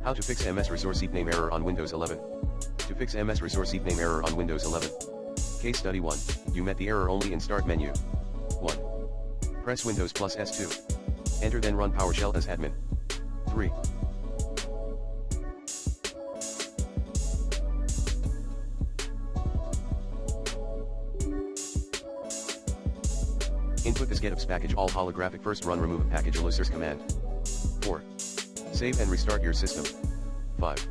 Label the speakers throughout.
Speaker 1: How to fix ms-resourceAppname error on Windows 11. To fix ms-resourceAppname error on Windows 11. Case study 1, you met the error only in Start menu. 1. Press Windows plus S2. Enter then run PowerShell as admin. 3. Input this GetUps package all holographic first run remove a package losers command. 4. Save and restart your system. 5.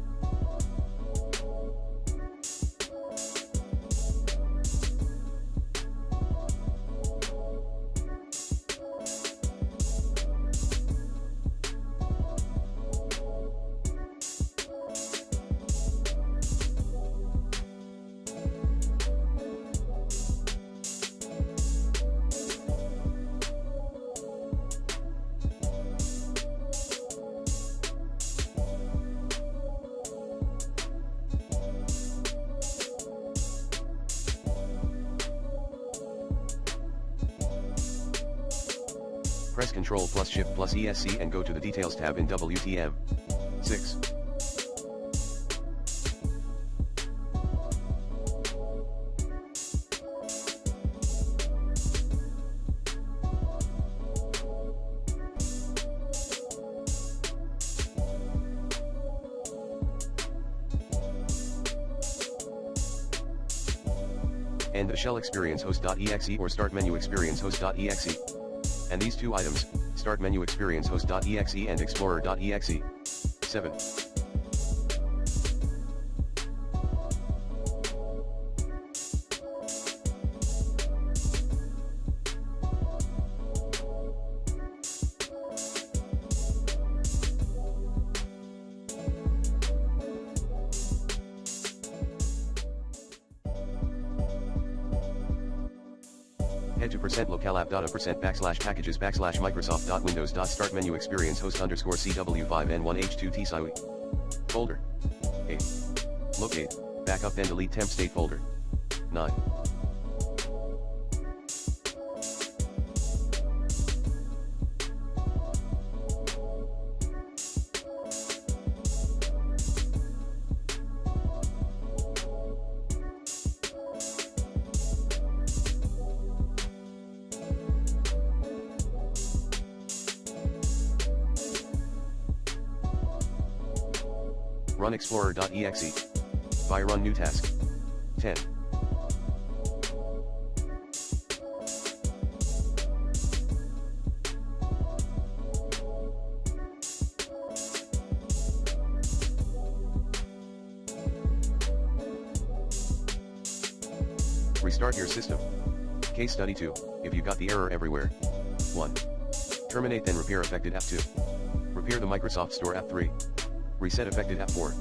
Speaker 1: Press Ctrl plus Shift plus ESC and go to the Details tab in WTM. 6. And the shell experience host.exe or start menu experience host.exe. And these two items, Start Menu Experience Host.exe and Explorer.exe. 7. Head to %localapp.a%\packages\microsoft.windows.start menu experience host _CW5N1H2TSIWI. Folder. 8. Locate, backup then delete temp state folder. 9. Run Explorer.exe. By run new task. 10. Restart your system. Case study 2, if you got the error everywhere. 1. Terminate then repair affected app 2. Repair the Microsoft Store app 3. Reset affected app 4.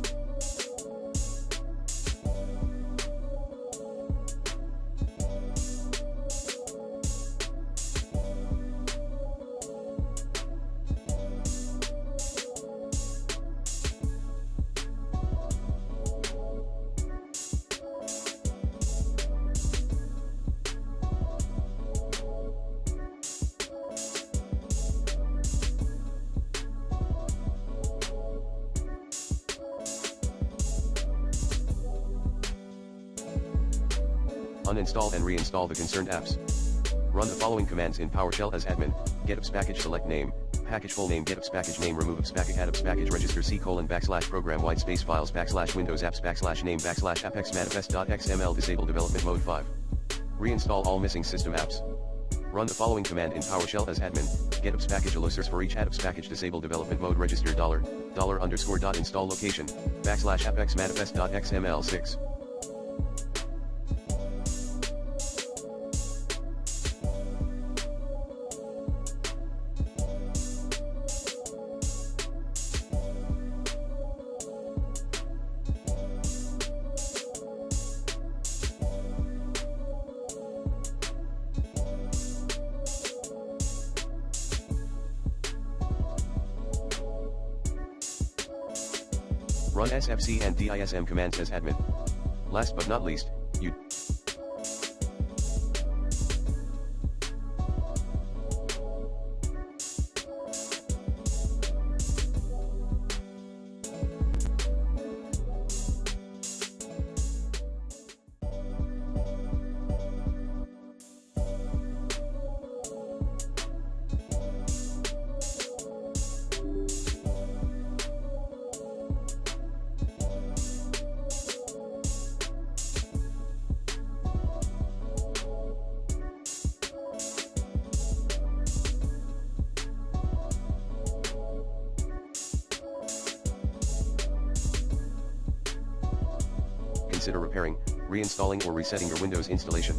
Speaker 1: Uninstall and reinstall the concerned apps. Run the following commands in PowerShell as admin: GetUps package select name, package full name, GetUps package name, remove ups package, add ups package, register /program white space files /windows apps /name /apex manifest.xml, disable development mode 5. Reinstall all missing system apps. Run the following command in PowerShell as admin: GetUps package losers for each add-ups package, disable development mode, register $_install location /apex manifest.xml 6. Run sfc and dism commands as admin. Last but not least, you consider repairing, reinstalling or resetting your Windows installation.